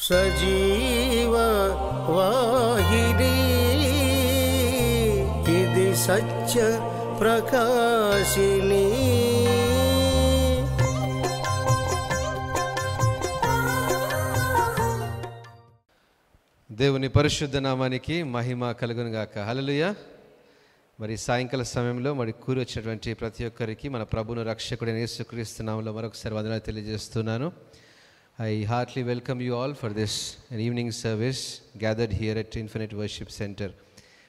సజీవ వాహిని ఇది సత్య ప్రకాశిని. దేవుని పరిశుద్ధ నామానికి మహిమ కలుగును గాక. హల్లెలూయా. మరి సాయంకాల సమయంలో మరి కూరి వచ్చినటువంటి ప్రతి ఒక్కరికి మన ప్రభువును రక్షకుడైన యేసుక్రీస్తు నామములో మరొకసారి వందనాలు తెలియజేస్తున్నాను. I heartily welcome you all for this evening service gathered here at Infinite Worship Center.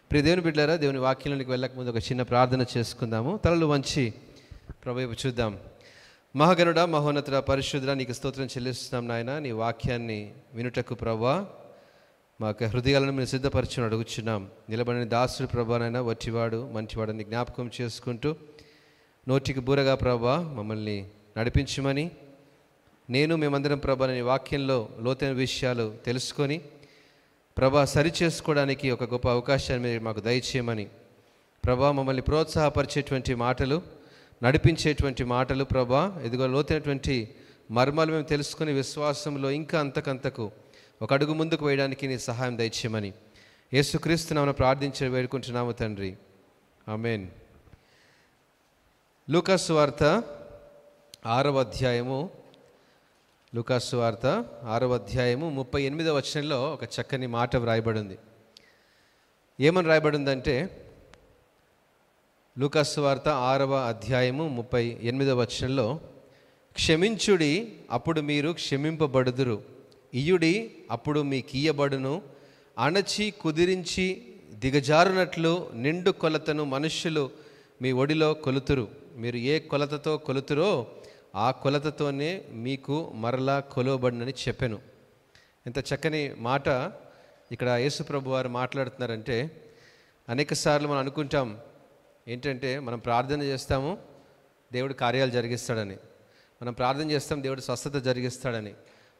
ప్రియ దేవుని బిడ్డలారా, దేవుని వాక్యంలోనికి వెళ్ళక ముందు ఒక చిన్న ప్రార్థన చేసుకుందాము. తలలు వంచి ప్రభు వైపు చూద్దాం. మహాగణుడా, మహోన్నతుడా, పరిశుద్ధుడా, నీకు స్తోత్రం చెల్లిస్తున్నాం నాయన. నీ వాక్యాన్ని వినుటకు ప్రభువా మా యొక్క హృదయాలను మేము సిద్ధపరచుని అడుగుచున్నాం. నిలబడిన దాసుడు ప్రభానైనా వట్టివాడు మంచివాడని జ్ఞాపకం చేసుకుంటూ నోటికి బూరగా ప్రభా మమ్మల్ని నడిపించమని, నేను మేమందరం ప్రభా నీ వాక్యంలో లోతైన విషయాలు తెలుసుకొని ప్రభా సరి చేసుకోవడానికి ఒక గొప్ప అవకాశాన్ని మీరు మాకు దయచేయమని, ప్రభా మమ్మల్ని ప్రోత్సాహపరిచేటువంటి మాటలు, నడిపించేటువంటి మాటలు ప్రభా ఎదుగో లోతైనటువంటి మర్మాలు మేము తెలుసుకొని విశ్వాసంలో ఇంకా అంతకంతకు ఒక అడుగు ముందుకు వేయడానికి నీ సహాయం దయచేయమని యేసుక్రీస్తు నామమున ప్రార్థించి వేడుకుంటున్నాము తండ్రి, ఆమేన్. లూకాసు వార్త 6వ అధ్యాయము 38వ వచనంలో ఒక చక్కని మాట వ్రాయబడింది. ఏమని రాయబడిందంటే, లూకాసు వార్త 6వ అధ్యాయము 38వ వచనంలో, క్షమించుడి అప్పుడు మీరు క్షమింపబడుదురు, ఇయుడి అప్పుడు మీకు ఇయ్యబడును, అణచి కుదిరించి దిగజారునట్లు నిండు కొలతను మనుష్యులు మీ ఒడిలో కొలుతురు. మీరు ఏ కొలతతో కొలుతురో ఆ కొలతతోనే మీకు మరలా కొలవబడినని చెప్పాను. ఎంత చక్కని మాట ఇక్కడ యేసుప్రభు వారు మాట్లాడుతున్నారంటే, అనేక సార్లు మనం అనుకుంటాం ఏంటంటే, మనం ప్రార్థన చేస్తాము దేవుడు కార్యాలు జరిగిస్తాడని, మనం ప్రార్థన చేస్తాం దేవుడు స్వస్థత జరిగిస్తాడని,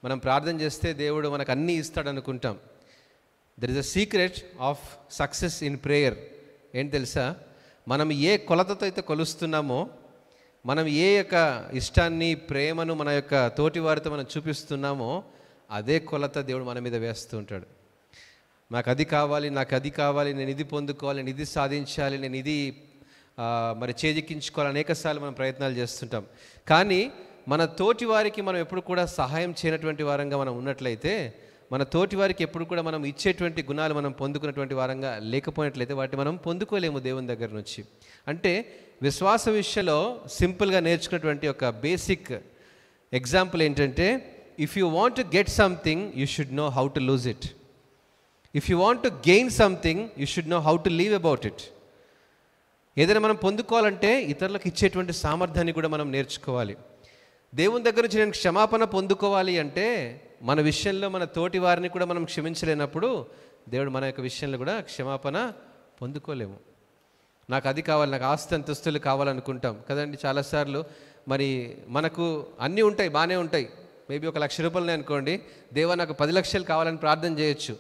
మనం ప్రార్థన చేస్తే దేవుడు మనకు అన్నీ ఇస్తాడు అనుకుంటాం. There is a secret of success in prayer. ఏంటి తెలుసా? మనం ఏ కొలతతో అయితే కొలుస్తున్నామో, మనం ఏ యొక్క ఇష్టాన్ని, ప్రేమను మన యొక్క తోటి వారితో మనం చూపిస్తున్నామో అదే కొలత దేవుడు మన మీద వేస్తూ ఉంటాడు. నాకు అది కావాలి, నాకు అది కావాలి, నేను ఇది పొందుకోవాలి, నేను ఇది సాధించాలి, నేను ఇది మరి చేజిక్కించుకోవాలి, అనేకసార్లు మనం ప్రయత్నాలు చేస్తుంటాం. కానీ మన తోటి వారికి మనం ఎప్పుడు కూడా సహాయం చేయనటువంటి వారంగా మనం ఉన్నట్లయితే, మన తోటి వారికి ఎప్పుడు కూడా మనం ఇచ్చేటువంటి గుణాలు మనం పొందుకున్నటువంటి వారంగా లేకపోయినట్లయితే వాటిని మనం పొందుకోలేము దేవుని దగ్గర నుంచి. అంటే విశ్వాస విషయంలో సింపుల్గా నేర్చుకున్నటువంటి ఒక బేసిక్ ఎగ్జాంపుల్ ఏంటంటే, if you want to get something you should know how to lose it. If you want to gain something you should know how to leave about it. ఏదైనా మనం పొందుకోవాలంటే ఇతరులకు ఇచ్చేటువంటి సామర్థ్యాన్ని కూడా మనం నేర్చుకోవాలి. దేవుని దగ్గర నుంచి నేను క్షమాపణ పొందుకోవాలి అంటే, మన విషయంలో మన తోటి వారిని కూడా మనం క్షమించలేనప్పుడు దేవుడు మన యొక్క విషయంలో కూడా క్షమాపణ పొందుకోలేము. నాకు అది కావాలి, నాకు ఆస్తి అంతస్తులు కావాలనుకుంటాం కదండి. చాలాసార్లు మరి మనకు అన్నీ ఉంటాయి, బాగానే ఉంటాయి. మేబీ 1,00,000 రూపాయలనే అనుకోండి, దేవా నాకు 10 లక్షలు కావాలని ప్రార్థన చేయొచ్చు.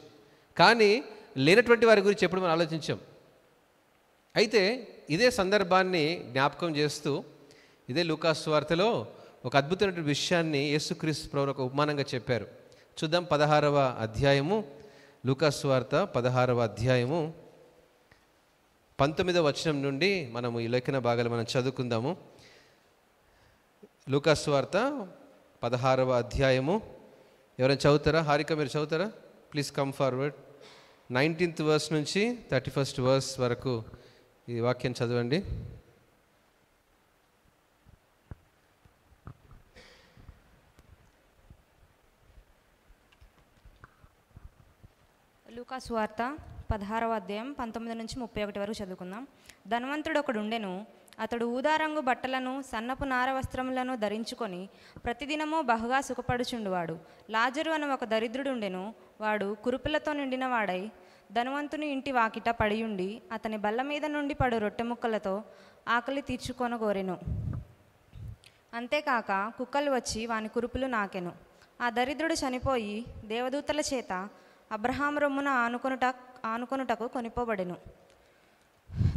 కానీ లేనటువంటి వారి గురించి ఎప్పుడు మనం ఆలోచించాం. అయితే ఇదే సందర్భాన్ని జ్ఞాపకం చేస్తూ ఇదే లూకాసు వార్తలో ఒక అద్భుతమైన విషయాన్ని యేసుక్రీస్తు ప్రభువు ఒక ఉపమానంగా చెప్పారు. చూద్దాం. 16వ అధ్యాయము, లూకాసు వార్త 16వ అధ్యాయము 19వ వచనం నుండి మనము ఈ లేఖన భాగాలు మనం చదువుకుందాము. లూకాసు వార్త 16వ అధ్యాయము ఎవరైనా చదువుతారా? హారిక మీరు చదువుతారా? Please come forward. 19th verse నుంచి 31st verse వరకు ఈ వాక్యం చదవండి. లూకాసు వార్త 16వ అధ్యాయం 19 నుంచి 31 వరకు చదువుకుందాం. ధనవంతుడు ఒకడు ఉండెను. అతడు ఊదారంగు బట్టలను సన్నపు నార వస్త్రములను ధరించుకొని ప్రతిదినము బహుగా సుఖపడుచుండువాడు. లాజరు అను ఒక దరిద్రుడు ఉండెను. వాడు కురుపులతో నిండిన వాడై ధనవంతుని ఇంటి వాకిట పడియుండి అతని బల్ల మీద నుండి పడు రొట్టె ముక్కలతో ఆకలి తీర్చుకొనగోరెను. అంతేకాక కుక్కలు వచ్చి వాని కురుపులు నాకెను. ఆ దరిద్రుడు చనిపోయి దేవదూతల చేత అబ్రహాము రొమ్మున ఆనుకొనుటకు కొనిపోబడెను.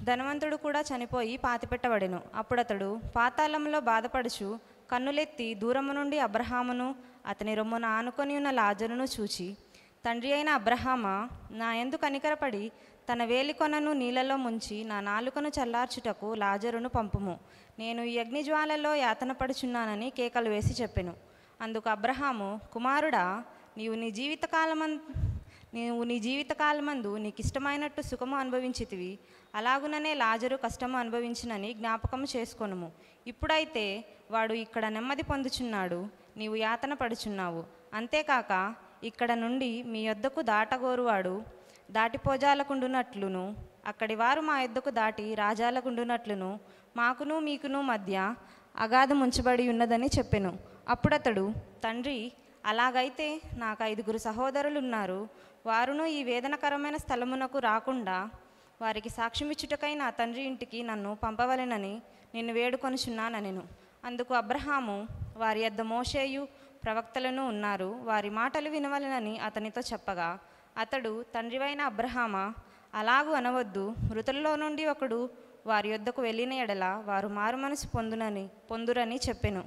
ధనవంతుడు కూడా చనిపోయి పాతిపెట్టబడెను. అప్పుడతడు పాతాళంలో బాధపడుచు కన్నులెత్తి దూరము నుండి అబ్రహామును అతని రొమ్మున ఆనుకొని ఉన్న లాజరును చూచి, తండ్రి అయిన అబ్రహామా, నా యందు కనికరపడి తన వేలికొనను నీళ్ళలో ముంచి నా నాలుకను చల్లార్చుటకు లాజరును పంపుము. నేను ఈ అగ్నిజ్వాలలో యాతన పడుచున్నానని కేకలు వేసి చెప్పెను. అందుకు అబ్రహాము, కుమారుడా, నీవు నీ జీవితకాలమందు నీకు ఇష్టమైనట్టు సుఖము అనుభవించితివి, అలాగుననే లాజరు కష్టము అనుభవించినని జ్ఞాపకము చేసుకొనుము. ఇప్పుడైతే వాడు ఇక్కడ నెమ్మది పొందుచున్నాడు, నీవు యాతన పడుచున్నావు. అంతేకాక ఇక్కడ నుండి మీ యొద్దకు దాటగోరువాడు దాటిపోజాలకుండునట్లును, అక్కడి వారు మా యొద్దకు దాటి రాజాలకుండునట్లును మాకును మీకును మధ్య అగాధం ఉంచబడి ఉన్నదని చెప్పెను. అప్పుడతడు, తండ్రి, అలాగైతే నాకు 5 సహోదరులున్నారు. వారును ఈ వేదనకరమైన స్థలమునకు రాకుండా వారికి సాక్ష్యమిచ్చుటకై నా తండ్రి ఇంటికి నన్ను పంపవలెనని నిన్ను వేడుకొనుచున్నానెను. అందుకు అబ్రహాము, వారి యొద్ద మోషేయు ప్రవక్తలను ఉన్నారు, వారి మాటలు వినవలెనని అతనితో చెప్పగా, అతడు, తండ్రివైన అబ్రహామా, అలాగూ అనవద్దు. మృతుల్లో నుండి ఒకడు వారి యొద్దకు వెళ్ళిన ఎడల వారు మారుమనసు పొందురని చెప్పెను.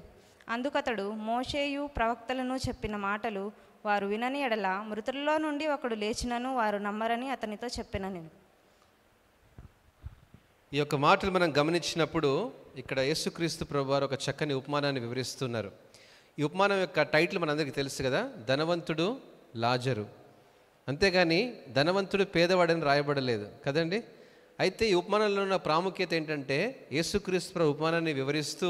అందుకతడు, మోషేయు ప్రవక్తలను చెప్పిన మాటలు వారు వినని ఎడల మృతుల్లో నుండి ఒకడు లేచినను వారు నమ్మరని అతనితో చెప్పెనని. ఈ యొక్క మాటలు మనం గమనించినప్పుడు ఇక్కడ యేసుక్రీస్తు ప్రభువారు ఒక చక్కని ఉపమానాన్ని వివరిస్తున్నారు. ఈ ఉపమానం యొక్క టైటిల్ మనందరికీ తెలుసు కదా, ధనవంతుడు లాజరు. అంతేగాని ధనవంతుడు పేదవాడని రాయబడలేదు కదండి. అయితే ఈ ఉపమానంలో ఉన్న ప్రాముఖ్యత ఏంటంటే, యేసుక్రీస్తు ప్రభు ఉపమానాన్ని వివరిస్తూ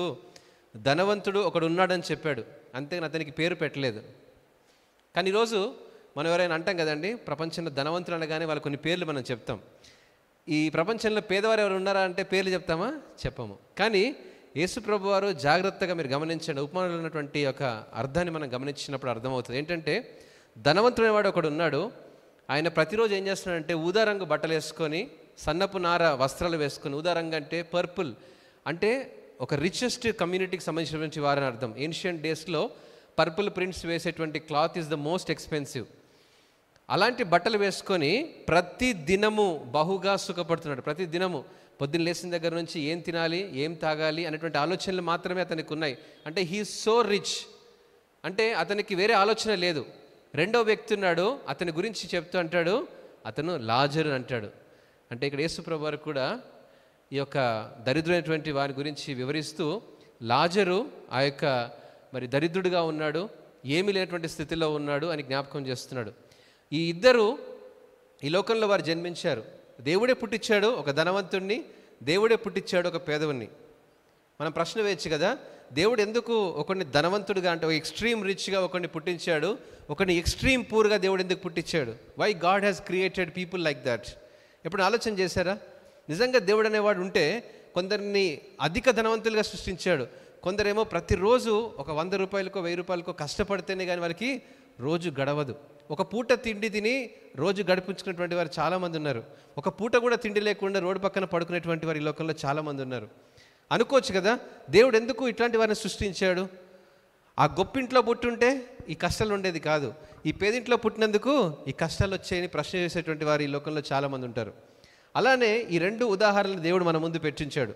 ధనవంతుడు ఒకడు ఉన్నాడని చెప్పాడు, అంతేగాని అతనికి పేరు పెట్టలేదు. కానీ ఈరోజు మనం ఎవరైనా అంటాం కదండి, ప్రపంచంలో ధనవంతులు అనగానే వాళ్ళ కొన్ని పేర్లు మనం చెప్తాం. ఈ ప్రపంచంలో పేదవారు ఎవరు ఉన్నారా అంటే పేర్లు చెప్తామా? చెప్పము. కానీ యేసు ప్రభు వారు జాగ్రత్తగా మీరు గమనించండి, ఉపమానంలో ఉన్నటువంటి ఒక అర్థాన్ని మనం గమనించినప్పుడు అర్థమవుతుంది. ఏంటంటే, ధనవంతుడైన వాడు ఒకడు ఉన్నాడు. ఆయన ప్రతిరోజు ఏం చేస్తున్నాడంటే ఊదా రంగు బట్టలు వేసుకొని, సన్నపు నార వస్త్రాలు వేసుకొని, ఊదా రంగు అంటే పర్పుల్, అంటే ఒక రిచెస్ట్ కమ్యూనిటీకి సంబంధించినటువంటి వారని అర్థం. ఏన్షియంట్ డేస్లో పర్పుల్ ప్రింట్స్ వేసేటువంటి cloth is the most expensive. అలాంటి బట్టలు వేసుకొని ప్రతి దినము బహుగా సుఖపడుతున్నాడు. ప్రతి దినము పొద్దున్న లేచిన దగ్గర నుంచి ఏం తినాలి, ఏం తాగాలి అనేటువంటి ఆలోచనలు మాత్రమే అతనికి ఉన్నాయి. అంటే హీ సో రిచ్, అంటే అతనికి వేరే ఆలోచన లేదు. రెండో వ్యక్తి ఉన్నాడు, అతని గురించి చెప్తూ అంటాడు, అతను లాజరు అంటాడు. అంటే ఇక్కడ యేసు ప్రభువు వారు కూడా ఈ యొక్క దరిద్రమైనటువంటి వారి గురించి వివరిస్తూ, లాజరు ఆ యొక్క మరి దరిద్రుడిగా ఉన్నాడు, ఏమీ లేనటువంటి స్థితిలో ఉన్నాడు అని జ్ఞాపకం చేస్తున్నాడు. ఈ ఇద్దరు ఈ లోకంలో వారు జన్మించారు. దేవుడే పుట్టించాడు ఒక ధనవంతుడిని, దేవుడే పుట్టించాడు ఒక పేదవుని. మనం ప్రశ్న వేయచ్చు కదా, దేవుడు ఎందుకు ఒకరిని ధనవంతుడిగా అంటే ఒక ఎక్స్ట్రీమ్ రిచ్గా ఒకరిని పుట్టించాడు, ఒకరిని ఎక్స్ట్రీమ్ పూర్గా దేవుడు ఎందుకు పుట్టించాడు? Why God has created people like that? ఎప్పుడు ఆలోచన చేశారా? నిజంగా దేవుడు అనేవాడు ఉంటే కొందరిని అధిక ధనవంతులుగా సృష్టించాడు, కొందరేమో ప్రతిరోజు ఒక 100 రూపాయలకో 1000 రూపాయలకో కష్టపడితేనే కానీ వాళ్ళకి రోజు గడవదు. ఒక పూట తిండి తిని రోజు గడిపించుకునేటువంటి వారు చాలామంది ఉన్నారు. ఒక పూట కూడా తిండి లేకుండా రోడ్డు పక్కన పడుకునేటువంటి వారు ఈ లోకంలో చాలామంది ఉన్నారు. అనుకోవచ్చు కదా, దేవుడు ఎందుకు ఇట్లాంటి వారిని సృష్టించాడు? ఆ గొప్పింట్లో పుట్టుంటే ఈ కష్టాలు ఉండేది కాదు, ఈ పేదింట్లో పుట్టినందుకు ఈ కష్టాలు వచ్చాయని ప్రశ్న చేసేటువంటి వారు ఈ లోకంలో చాలామంది ఉంటారు. అలానే ఈ 2 ఉదాహరణలు దేవుడు మన ముందు పెట్టించాడు.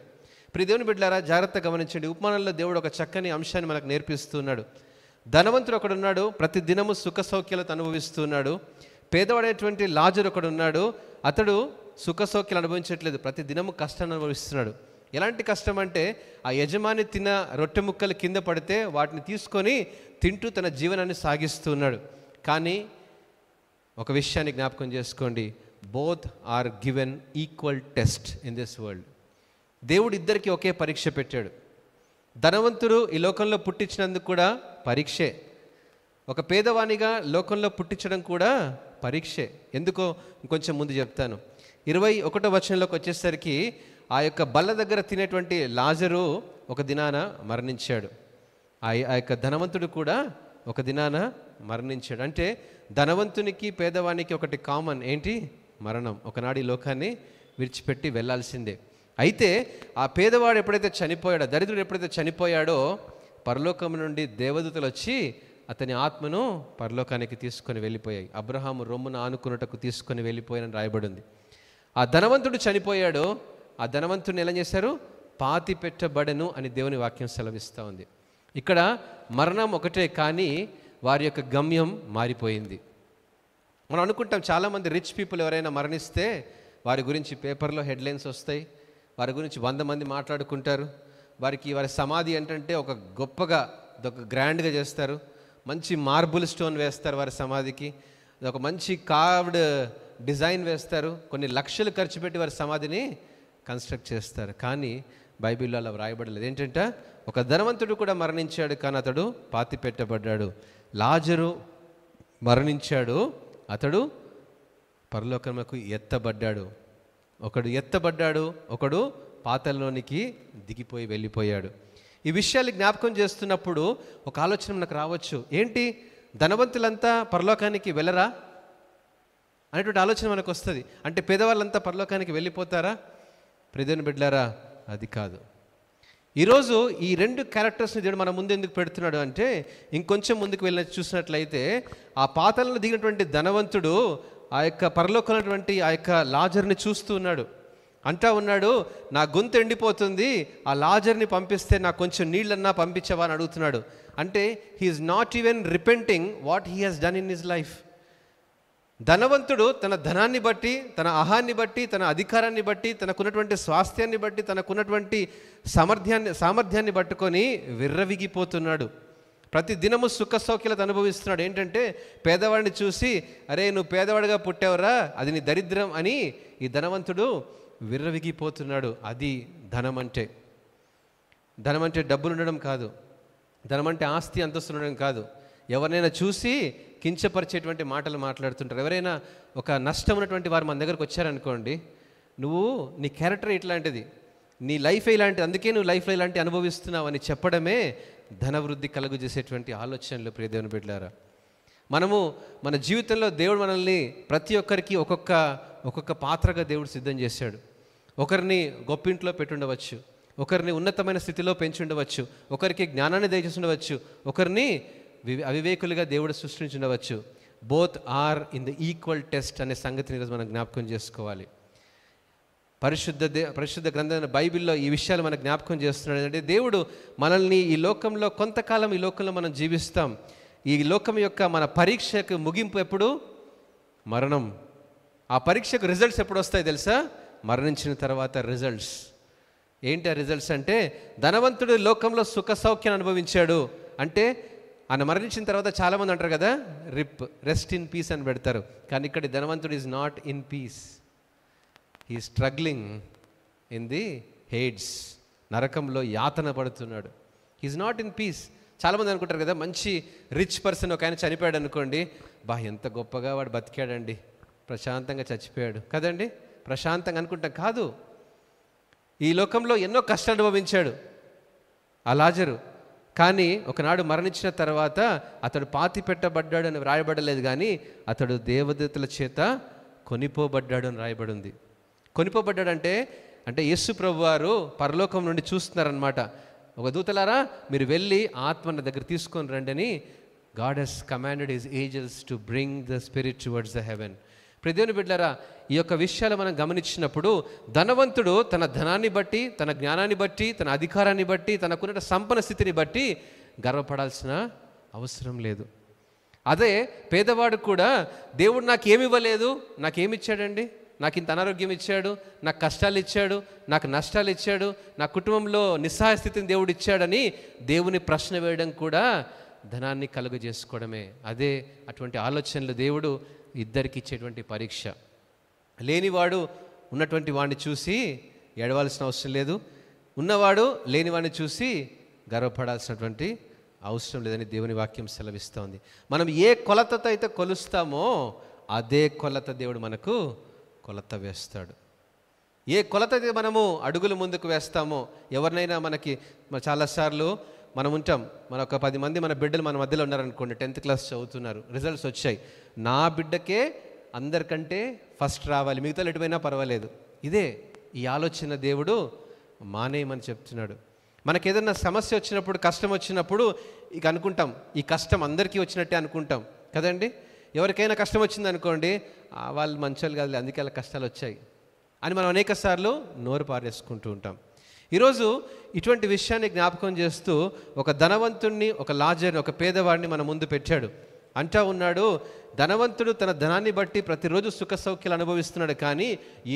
ప్రియ దేవుని బిడ్డలారా, జాగ్రత్తగా గమనించండి. ఉపమానంలో దేవుడు ఒక చక్కని అంశాన్ని మనకు నేర్పిస్తున్నాడు. ధనవంతుడు ఒకడున్నాడు, ప్రతి దినము సుఖ సౌఖ్యాలతో అనుభవిస్తున్నాడు. పేదవాడైనటువంటి లాజరు ఒకడున్నాడు, అతడు సుఖ సౌఖ్యాలు అనుభవించట్లేదు, ప్రతి దినము కష్టాన్ని అనుభవిస్తున్నాడు. ఎలాంటి కష్టం అంటే, ఆ యజమాని తిన్న రొట్టె ముక్కలు కింద పడితే వాటిని తీసుకొని తింటూ తన జీవనాన్ని సాగిస్తున్నాడు. కానీ ఒక విషయాన్ని జ్ఞాపకం చేసుకోండి, both are given equal test in this world. దేవుడు ఇద్దరికి ఒకే పరీక్ష పెట్టాడు. ధనవంతుడు ఈ లోకంలో పుట్టించినందుకు కూడా పరీక్షే, ఒక పేదవానిగా లోకంలో పుట్టించడం కూడా పరీక్షే. ఎందుకో ఇంకొంచెం ముందు చెప్తాను. 21వ వచనంలోకి వచ్చేసరికి, ఆ యొక్క బల్ల దగ్గర తినేటువంటి లాజరు ఒక దినాన మరణించాడు, ఆ యొక్క ధనవంతుడు కూడా ఒక దినాన మరణించాడు. అంటే ధనవంతునికి పేదవానికి ఒకటి కామన్, ఏంటి? మరణం. ఒకనాడు ఈ లోకాన్ని విడిచిపెట్టి వెళ్ళాల్సిందే. అయితే ఆ పేదవాడు ఎప్పుడైతే చనిపోయాడో, దరిద్రుడు ఎప్పుడైతే చనిపోయాడో, పరలోకం నుండి దేవదూతలు వచ్చి అతని ఆత్మను పరలోకానికి తీసుకొని వెళ్ళిపోయాయి. అబ్రహాము రొమ్మును ఆనుకున్నటకు తీసుకొని వెళ్ళిపోయానని రాయబడింది. ఆ ధనవంతుడు చనిపోయాడు, ఆ ధనవంతుడిని ఎలా చేశారు? పాతి పెట్టబడెను అని దేవుని వాక్యం సెలవిస్తూ ఉంది. ఇక్కడ మరణం ఒకటే, కానీ వారి యొక్క గమ్యం మారిపోయింది. మనం అనుకుంటాం చాలామంది రిచ్ పీపుల్ ఎవరైనా మరణిస్తే వారి గురించి పేపర్లో హెడ్లైన్స్ వస్తాయి, వారి గురించి 100 మంది మాట్లాడుకుంటారు. వారి సమాధి ఏంటంటే ఒక గొప్పగా ఒక గ్రాండ్గా చేస్తారు. మంచి మార్బుల్ స్టోన్ వేస్తారు వారి సమాధికి, ఒక మంచి కార్వ్డ్ డిజైన్ వేస్తారు, కొన్ని లక్షలు ఖర్చు పెట్టి వారి సమాధిని కన్స్ట్రక్ట్ చేస్తారు. కానీ బైబిల్లో అలా వ్రాయబడలేదు. ఏంటంటే ఒక ధనవంతుడు కూడా మరణించాడు, కానీ అతడు పాతి పెట్టబడ్డాడు. లాజరు మరణించాడు, అతడు పరలోకమునకు ఎత్తబడ్డాడు. ఒకడు ఎత్తబడ్డాడు, ఒకడు పాతాళంలోనికి దిగిపోయి వెళ్ళిపోయాడు. ఈ విషయాలు జ్ఞాపకం చేస్తున్నప్పుడు ఒక ఆలోచన మనకు రావచ్చు, ఏంటి ధనవంతులంతా పరలోకానికి వెళ్ళరా అనేటువంటి ఆలోచన మనకు వస్తుంది. అంటే పేదవాళ్ళంతా పరలోకానికి వెళ్ళిపోతారా? ప్రియమైన బిడ్డలారా, అది కాదు. ఈరోజు ఈ 2 క్యారెక్టర్స్ని దేవుడు మన ముందు ఎందుకు పెడుతున్నాడు అంటే, ఇంకొంచెం ముందుకు వెళ్ళి చూసినట్లయితే ఆ పాతాళంలో దిగినటువంటి ధనవంతుడు ఆ యొక్క పరలోకమైనటువంటి ఆ యొక్క లాజర్ని చూస్తూ ఉన్నాడు. అంటా ఉన్నాడు, నా గొంతు ఎండిపోతుంది, ఆ లాజర్ని పంపిస్తే నాకు కొంచెం నీళ్ళన్నా పంపించవా అని అడుగుతున్నాడు. అంటే he's not even repenting what he has done in his life. ధనవంతుడు తన ధనాన్ని బట్టి, తన అహాన్ని బట్టి, తన అధికారాన్ని బట్టి, తనకున్నటువంటి స్వాస్థ్యాన్ని బట్టి, తనకున్నటువంటి సామర్థ్యాన్ని పట్టుకొని విర్రవిగిపోతున్నాడు. ప్రతి దినము సుఖ సౌఖ్యాలతో అనుభవిస్తున్నాడు. ఏంటంటే పేదవాడిని చూసి, అరే నువ్వు పేదవాడిగా పుట్టావురా, అది నీ దరిద్రం అని ఈ ధనవంతుడు విర్రవిగిపోతున్నాడు. అది ధనం అంటే. ధనం అంటే డబ్బులు ఉండడం కాదు, ధనం అంటే ఆస్తి అంతస్తులు ఉండడం కాదు. ఎవరినైనా చూసి కించపరిచేటువంటి మాటలు మాట్లాడుతుంటారు. ఎవరైనా ఒక నష్టం ఉన్నటువంటి వారు మన దగ్గరకు వచ్చారనుకోండి, నీ క్యారెక్టర్ ఇట్లాంటిది, నీ లైఫ్ ఇలాంటిది, అందుకే నువ్వు లైఫ్లో ఇలాంటి అనుభవిస్తున్నావు అని చెప్పడమే ధనవృద్ధి కలుగు చేసేటువంటి ఆలోచనలు. ప్రియ దేవుని బిడ్డలారా, మనము మన జీవితంలో దేవుడు మనల్ని ప్రతి ఒక్కరికి ఒక్కొక్క పాత్రగా దేవుడు సిద్ధం చేశాడు. ఒకరిని గొప్పింట్లో పెట్టుండవచ్చు, ఒకరిని ఉన్నతమైన స్థితిలో పెంచి ఉండవచ్చు, ఒకరికి జ్ఞానాన్ని దయచేసి ఉండవచ్చు, ఒకరిని అవివేకులుగా దేవుడు సృష్టించి ఉండవచ్చు. Both are in the equal test అనే సంగతిని ఈరోజు మనం జ్ఞాపకం చేసుకోవాలి. పరిశుద్ధ గ్రంథమైన బైబిల్లో ఈ విషయాలు మనకు జ్ఞాపకం చేస్తున్నాడు. అంటే దేవుడు మనల్ని ఈ లోకంలో కొంతకాలం ఈ లోకంలో మనం జీవిస్తాం. ఈ లోకం యొక్క మన పరీక్షకు ముగింపు ఎప్పుడు? మరణం. ఆ పరీక్షకు రిజల్ట్స్ ఎప్పుడు వస్తాయి తెలుసా? మరణించిన తర్వాత రిజల్ట్స్. ఏంటి ఆ రిజల్ట్స్ అంటే, ధనవంతుడు లోకంలో సుఖ సౌఖ్యాన్ని అనుభవించాడు అంటే, ఆయన మరణించిన తర్వాత చాలామంది అంటారు కదా, రెస్ట్ ఇన్ పీస్ అని పెడతారు. కానీ ఇక్కడ ధనవంతుడు is not in peace, he struggling in the Hades, నరకంలో యాతన పడుతున్నాడు. He is not in peace. చాలామంది అనుకుంటారు కదా, మంచి రిచ్ పర్సన్ ఒక ఆయన చనిపోయాడు అనుకోండి, ఎంత గొప్పగా వాడు బతికాడండి, ప్రశాంతంగా చచ్చిపోయాడు కదండి, ప్రశాంతంగా అనుకుంటాం. కాదు, ఈ లోకంలో ఎన్నో కష్టాలు అనుభవించాడు ఆ లాజరు. కానీ ఒకనాడు మరణించిన తర్వాత అతడు పాతి పెట్టబడ్డాడు అని వ్రాయబడలేదు, కానీ అతడు దేవదూతల చేత కొనిపోబడ్డాడు అని రాయబడింది. కొనిపోబడ్డాడంటే యేసు ప్రభువారు పరలోకం నుండి చూస్తున్నారనమాట. ఒక దూతలారా మీరు వెళ్ళి ఆత్మన దగ్గర తీసుకొని రండి అని God has commanded his angels to bring the spirit towards the heaven. ప్రియదేవుని బిడ్డలారా, ఈ యొక్క విషయాలు మనం గమనించినప్పుడు ధనవంతుడు తన ధనాన్ని బట్టి, తన జ్ఞానాన్ని బట్టి, తన అధికారాన్ని బట్టి, తనకున్న సంపన్న స్థితిని బట్టి గర్వపడాల్సిన అవసరం లేదు. అదే పేదవాడు కూడా, దేవుడు నాకేమి ఇవ్వలేదు, నాకేమిచ్చాడండి, నాకు ఇంత అనారోగ్యం ఇచ్చాడు, నాకు కష్టాలు ఇచ్చాడు, నాకు నష్టాలు ఇచ్చాడు, నా కుటుంబంలో నిస్సహాయ స్థితిని దేవుడు ఇచ్చాడని దేవుని ప్రశ్న వేయడం కూడా ధనాన్ని కలుగజేసుకోవడమే. అదే అటువంటి ఆలోచనలు దేవుడు ఇద్దరికి ఇచ్చేటువంటి పరీక్ష. లేనివాడు ఉన్నటువంటి వాడిని చూసి ఏడవాల్సిన అవసరం లేదు, ఉన్నవాడు లేనివాడిని చూసి గర్వపడాల్సినటువంటి అవసరం లేదని దేవుని వాక్యం సెలవిస్తోంది. మనం ఏ కొలతతో అయితే కొలుస్తామో అదే కొలత దేవుడు మనకు కొలత వేస్తాడు. ఏ కొలత అయితే మనము అడుగులు ముందుకు వేస్తామో, ఎవరినైనా చాలాసార్లు మనం ఉంటాం, మన ఒక 10 మంది మన బిడ్డలు మన మధ్యలో ఉన్నారనుకోండి, 10th క్లాస్ చదువుతున్నారు, రిజల్ట్స్ వచ్చాయి, నా బిడ్డకే అందరికంటే ఫస్ట్ రావాలి, మిగతా ఎటుపోయినా పర్వాలేదు. ఈ ఆలోచన దేవుడు మానేయమని చెప్తున్నాడు. మనకి ఏదైనా సమస్య వచ్చినప్పుడు, కష్టం వచ్చినప్పుడు ఇక అనుకుంటాం, ఈ కష్టం అందరికీ వచ్చినట్టే అనుకుంటాం కదండి. ఎవరికైనా కష్టం వచ్చింది అనుకోండి, వాళ్ళు మంచోళ్ళు కాదు, అందుకే వాళ్ళ కష్టాలు వచ్చాయి అని మనం అనేక సార్లు నోరు పారేసుకుంటూ ఉంటాం. ఈరోజు ఇటువంటి విషయాన్ని జ్ఞాపకం చేస్తూ ఒక ధనవంతుణ్ణి, ఒక లాజర్ని, ఒక పేదవాడిని మన ముందు పెట్టాడు. అంటా ఉన్నాడు, ధనవంతుడు తన ధనాన్ని బట్టి ప్రతిరోజు సుఖ సౌఖ్యాలు అనుభవిస్తున్నాడు, కానీ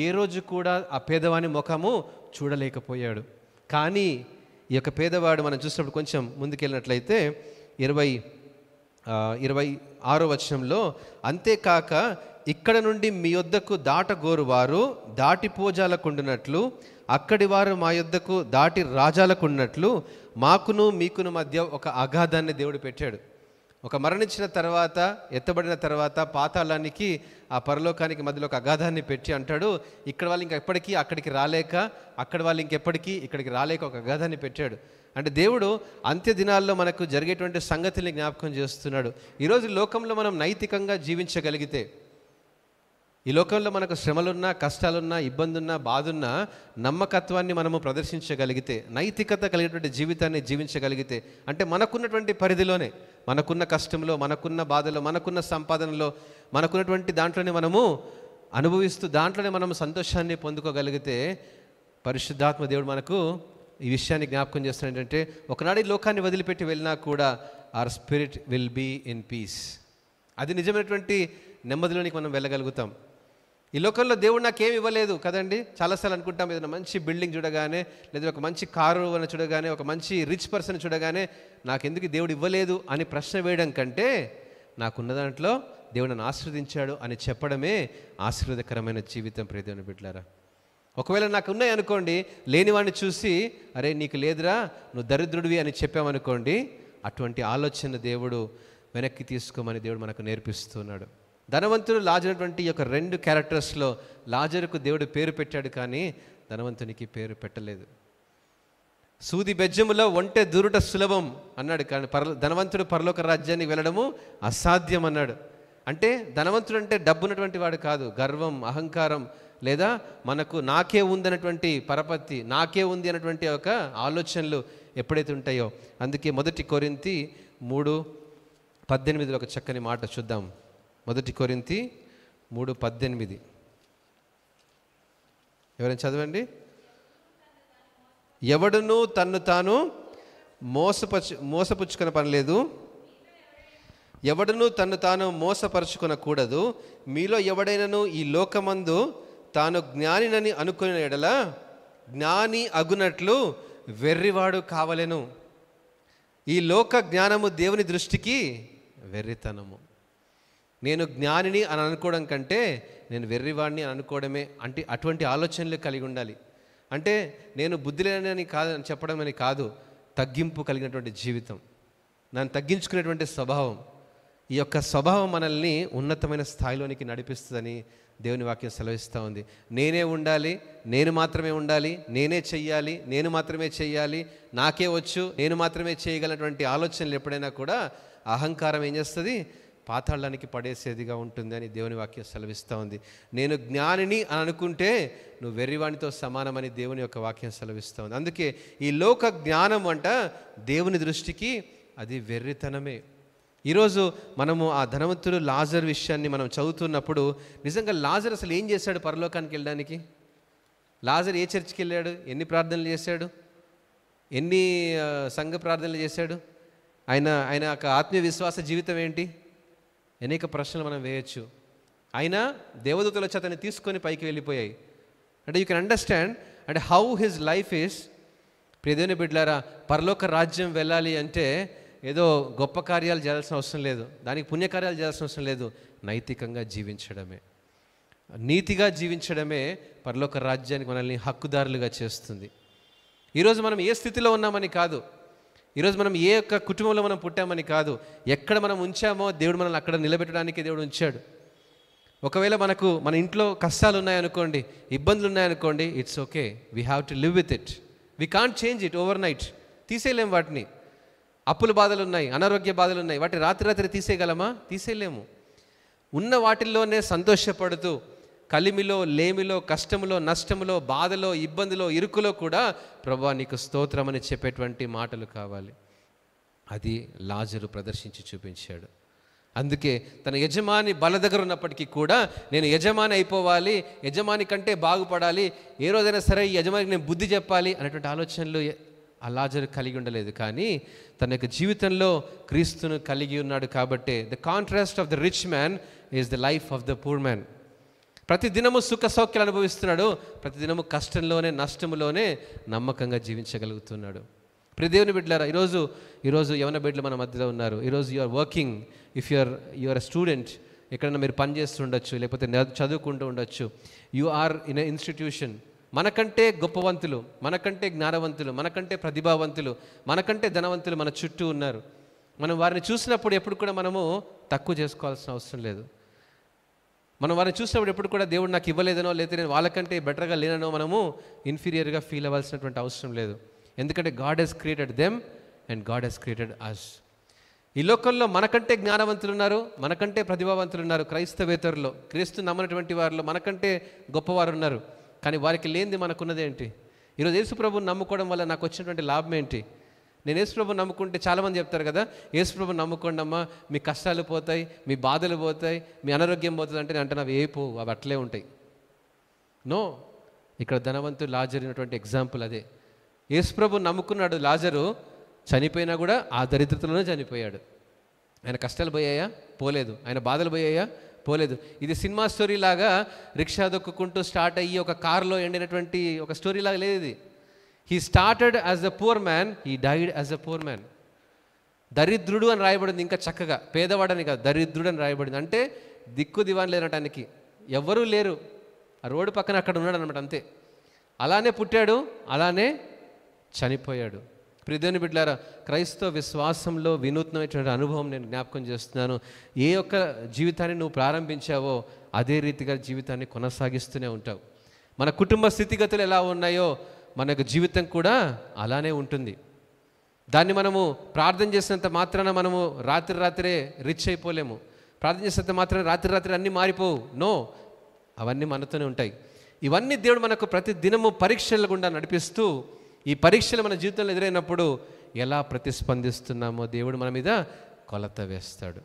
ఏ రోజు కూడా ఆ పేదవాని ముఖము చూడలేకపోయాడు. కానీ ఈ యొక్క పేదవాడు మనం చూసినప్పుడు కొంచెం ముందుకెళ్ళినట్లయితే 26వ వచనంలో, అంతేకాక ఇక్కడ నుండి మీ యొద్దకు దాటగోరు వారు దాటిపోజాలకుండునట్లు, అక్కడి వారు మా యొద్దకు దాటి రాజాలకుండునట్లు మాకును మీకును మధ్య ఒక అగాధాన్ని దేవుడు పెట్టాడు. ఒక మరణించిన తర్వాత, ఎత్తబడిన తర్వాత పాతాళానికి, ఆ పరలోకానికి మధ్యలో ఒక అగాధాన్ని పెట్టి అంటాడు, ఇక్కడ వాళ్ళు ఇంకెప్పటికీ అక్కడికి రాలేక, అక్కడ వాళ్ళు ఇంకెప్పటికీ ఇక్కడికి రాలేక ఒక అగాధాన్ని పెట్టాడు. అంటే దేవుడు అంత్య దినాల్లో మనకు జరిగేటువంటి సంగతుల్ని జ్ఞాపకం చేస్తున్నాడు. ఈరోజు లోకంలో మనం నైతికంగా జీవించగలిగితే, ఈ లోకంలో మనకు శ్రమలున్నా, కష్టాలున్నా, ఇబ్బందున్నా, బాధున్నా నమ్మకత్వాన్ని మనము ప్రదర్శించగలిగితే, నైతికత కలిగినటువంటి జీవితాన్ని జీవించగలిగితే, అంటే మనకున్నటువంటి పరిధిలోనే, మనకున్న కష్టంలో, మనకున్న బాధలో, మనకున్న సంపాదనలో, మనకున్నటువంటి దాంట్లోనే మనము అనుభవిస్తూ దాంట్లోనే మనము సంతోషాన్ని పొందుకోగలిగితే, పరిశుద్ధాత్మ దేవుడు మనకు ఈ విషయాన్ని జ్ఞాపకం చేస్తున్నాడు. ఏంటంటే ఒకనాడు ఈ లోకాన్ని వదిలిపెట్టి వెళ్ళినా కూడా our spirit will be in peace. అది నిజమైనటువంటి నెమ్మదిలోనికి మనం వెళ్ళగలుగుతాం. ఈ లోకంలో దేవుడు నాకేమి ఇవ్వలేదు కదండి. చాలాసార్లు అనుకుంటాం, ఏదైనా మంచి బిల్డింగ్ చూడగానే, లేదా ఒక మంచి కారు అని చూడగానే, ఒక మంచి రిచ్ పర్సన్ చూడగానే నాకెందుకు దేవుడు ఇవ్వలేదు అని ప్రశ్న వేయడం కంటే, నాకున్న దాంట్లో దేవుడు నన్ను ఆశీర్వదించాడు అని చెప్పడమే ఆశీర్వాదకరమైన జీవితం. ప్రియ దేవుని బిడ్డలారా, ఒకవేళ నాకు ఉన్నాయి అనుకోండి, లేనివాడిని చూసి అరే నీకు లేదురా, నువ్వు దరిద్రుడివి అని చెప్పామనుకోండి, అటువంటి ఆలోచన దేవుడు వెనక్కి తీసుకోమని దేవుడు మనకు నేర్పిస్తున్నాడు. ధనవంతుడు లాజరుటువంటి యొక్క 2 క్యారెక్టర్స్లో లాజరుకు దేవుడు పేరు పెట్టాడు, కానీ ధనవంతునికి పేరు పెట్టలేదు. సూది బెజ్జములో ఒంటె దూరుట సులభం అన్నాడు, కానీ ధనవంతుడు పరలోక రాజ్యానికి వెళ్ళడము అసాధ్యం అన్నాడు. అంటే ధనవంతుడు అంటే డబ్బున్నటువంటి వాడు కాదు. గర్వం, అహంకారం, లేదా మనకు నాకే ఉందన్నటువంటి పరపతి, నాకే ఉంది అన్నటువంటి ఒక ఆలోచనలు ఎప్పుడైతే ఉంటాయో, అందుకే 1 కొరింథీ 3:18 ఒక చక్కని మాట చూద్దాం. 1 కొరింథీ 3:18 ఎవరైనా చదవండి. ఎవడును తన్ను తాను మోసపుచ్చుకునే పని లేదు, ఎవడును తన్ను తాను మోసపరుచుకొనకూడదు. మీలో ఎవడైనను ఈ లోకమందు తాను జ్ఞానినని అనుకునే ఎడల జ్ఞాని అగునట్లు వెర్రివాడు కావలెను. ఈ లోక జ్ఞానము దేవుని దృష్టికి వెర్రితనము. నేను జ్ఞానిని అని అనుకోవడం కంటే నేను వెర్రివాడిని అని అనుకోవడమే. అంటే అటువంటి ఆలోచనలు కలిగి ఉండాలి. అంటే నేను బుద్ధి లేనని కాదు అని చెప్పడం అని కాదు, తగ్గింపు కలిగినటువంటి జీవితం, నన్ను తగ్గించుకునేటువంటి స్వభావం. ఈ యొక్క స్వభావం మనల్ని ఉన్నతమైన స్థాయిలోనికి నడిపిస్తుందని దేవుని వాక్యం సెలవిస్తూ ఉంది. నేనే ఉండాలి, నేను మాత్రమే ఉండాలి, నేనే చెయ్యాలి, నేను మాత్రమే చెయ్యాలి, నాకే వచ్చు, నేను మాత్రమే చేయగలటువంటి ఆలోచనలు ఎప్పుడైనా కూడా అహంకారం ఏం చేస్తుంది, పాతాళానికి పడేసేదిగా ఉంటుంది అని దేవుని వాక్యం సెలవిస్తూ ఉంది. నేను జ్ఞానిని అని అనుకుంటే నువ్వు వెర్రివాణితో సమానమని దేవుని యొక్క వాక్యం సెలవిస్తూ ఉంది. అందుకే ఈ లోక జ్ఞానం అంట దేవుని దృష్టికి అది వెర్రితనమే. ఈరోజు మనము ఆ ధనవంతుడు లాజర్ విషయాన్ని మనం చదువుతున్నప్పుడు, నిజంగా లాజర్ అసలు ఏం చేశాడు పరలోకానికి వెళ్ళడానికి? లాజర్ ఏ చర్చికి వెళ్ళాడు? ఎన్ని ప్రార్థనలు చేశాడు? ఎన్ని సంఘ ప్రార్థనలు చేశాడు? ఆయన యొక్క ఆత్మీయ విశ్వాస జీవితం ఏంటి? అనేక ప్రశ్నలు మనం వేయచ్చు. అయినా దేవదూతలు వచ్చి అతన్ని తీసుకొని పైకి వెళ్ళిపోయాయి. అంటే యూ కెన్ అండర్స్టాండ్ అంటే హౌ హిజ్ లైఫ్ ఈస్. ప్రియదేవుని బిడ్డలారా, పరలోక రాజ్యం వెళ్ళాలి అంటే ఏదో గొప్ప కార్యాలు చేయాల్సిన అవసరం లేదు, దానికి పుణ్యకార్యాలు చేయాల్సిన అవసరం లేదు. నైతికంగా జీవించడమే, నీతిగా జీవించడమే పరలోక రాజ్యానికి మనల్ని హక్కుదారులుగా చేస్తుంది. ఈరోజు మనం ఏ స్థితిలో ఉన్నామని కాదు, ఈరోజు మనం ఏ యొక్క కుటుంబంలో మనం పుట్టామని కాదు, ఎక్కడ మనం ఉంచామో దేవుడు మనల్ని అక్కడ నిలబెట్టడానికి దేవుడు ఉంచాడు. ఒకవేళ మన ఇంట్లో కష్టాలు ఉన్నాయనుకోండి, ఇబ్బందులు ఉన్నాయనుకోండి, it's okay, we have to live with it. We can't change it overnight. తీసేయలేము వాటిని. అప్పుల బాధలు ఉన్నాయి, అనారోగ్య బాధలు ఉన్నాయి, వాటిని రాత్రి తీసేయగలమా? తీసేయలేము. ఉన్న వాటిల్లోనే సంతోషపడుతూ కలిమిలో, లేమిలో, కష్టములో, నష్టములో, బాధలో, ఇబ్బందిలో, ఇరుకులో కూడా ప్రభువా నీకు స్తోత్రమని చెప్పేటువంటి మాటలు కావాలి. అది లాజరు ప్రదర్శించి చూపించాడు. అందుకే తన యజమాని బల దగ్గర ఉన్నప్పటికీ కూడా నేను యజమాని అయిపోవాలి, యజమాని కంటే బాగుపడాలి, ఏ రోజైనా సరే ఈ యజమానికి నేను బుద్ధి చెప్పాలి అనేటువంటి ఆలోచనలు ఆ లాజరు కలిగి ఉండలేదు. కానీ తన యొక్క జీవితంలో క్రీస్తును కలిగి ఉన్నాడు. కాబట్టి the contrast of the rich man is the life of the poor man. ప్రతి దినము సుఖ సౌఖ్యాలు అనుభవిస్తున్నాడు, ప్రతి దినము కష్టంలోనే నష్టంలోనే నమ్మకంగా జీవించగలుగుతున్నాడు. ప్రియ దేవుని బిడ్డలారా, ఈరోజు యవన బిడ్డలు మన మధ్యలో ఉన్నారు. ఈరోజు you are working, if you are a student, ఎక్కడైనా మీరు పని చేస్తూ ఉండొచ్చు, లేకపోతే చదువుకుంటూ ఉండొచ్చు. You are in a institution. మనకంటే గొప్పవంతులు, మనకంటే జ్ఞానవంతులు, మనకంటే ప్రతిభావంతులు, మనకంటే ధనవంతులు మన చుట్టూ ఉన్నారు. మనం వారిని చూసినప్పుడు ఎప్పుడు కూడా మనము తక్కువ చేసుకోవాల్సిన అవసరం లేదు. మనం వారిని చూసినప్పుడు ఎప్పుడు కూడా దేవుడు నాకు ఇవ్వలేదనో, లేకపోతే నేను వాళ్ళకంటే బెటర్గా లేననో మనము ఇన్ఫీరియర్గా ఫీల్ అవ్వాల్సినటువంటి అవసరం లేదు. ఎందుకంటే God has created them and God has created us. ఈ లోకంలో మనకంటే జ్ఞానవంతులు ఉన్నారు, మనకంటే ప్రతిభావంతులు ఉన్నారు. క్రైస్తవేతరులో, క్రీస్తు నమ్మనటువంటి వారిలో మనకంటే గొప్పవారు ఉన్నారు. కానీ వారికి లేనిది మనకున్నది ఏంటి? ఈరోజు యేసుప్రభుని నమ్ముకోవడం వల్ల నాకు వచ్చినటువంటి లాభం ఏంటి? నేను యేసుప్రభుని నమ్ముకుంటే చాలామంది చెప్తారు కదా, యేసుప్రభుని నమ్ముకోండి అమ్మా, మీ కష్టాలు పోతాయి, మీ బాధలు పోతాయి, మీ అనారోగ్యం పోతుంది అంటే నేను అంటున్నా అవి పోవు, అవి అట్లే ఉంటాయి. నో, ఇక్కడ ధనవంతుడు లాజరు అయినటువంటి ఎగ్జాంపుల్ అదే. యేసుప్రభుని నమ్ముకున్నాడు లాజరు, చనిపోయినా కూడా ఆ దరిద్రతలోనే చనిపోయాడు. ఆయన కష్టాలు పోయాయా? పోలేదు. ఆయన బాధలు పోయాయా? పోలేదు. ఇది సినిమా స్టోరీ లాగా రిక్షా దొక్కుకుంటూ స్టార్ట్ అయ్యి ఒక కారులో ఎండినటువంటి ఒక స్టోరీ లాగా లేదు ఇది. He started as a poor man, he died as a poor man. దరిద్రుడు అని రాయబడింది, ఇంకా చక్కగా పేదవాడని కాదు, దరిద్రుడు అని రాయబడింది. అంటే దిక్కు దివాన్ లేనటానికి ఎవ్వరూ లేరు, ఆ రోడ్డు పక్కన అక్కడ ఉన్నాడు అనమాట, అంతే. అలానే పుట్టాడు, అలానే చనిపోయాడు. ప్రియదేవుని బిడ్డలారా, క్రైస్తవ విశ్వాసంలో వినూత్నమైనటువంటి అనుభవం నేను జ్ఞాపకం చేస్తున్నాను. ఏ ఒక్క జీవితాన్ని నువ్వు ప్రారంభించావో అదే రీతిగా జీవితాన్ని కొనసాగిస్తూనే ఉంటావు. మన కుటుంబ స్థితిగతులు ఎలా ఉన్నాయో మన యొక్క జీవితం కూడా అలానే ఉంటుంది. దాన్ని మనము ప్రార్థన చేసినంత మాత్రాన మనము రాత్రే రిచ్ అయిపోలేము. ప్రార్థన చేసినంత మాత్రాన రాత్రి అన్నీ మారిపోవు. నో, అవన్నీ మనతోనే ఉంటాయి. ఇవన్నీ దేవుడు మనకు ప్రతి దినము పరీక్షల గుండా నడిపిస్తూ, ఈ పరీక్షలు మన జీవితంలో ఎదురైనప్పుడు ఎలా ప్రతిస్పందిస్తున్నామో దేవుడు మన మీద కొలత వేస్తాడు.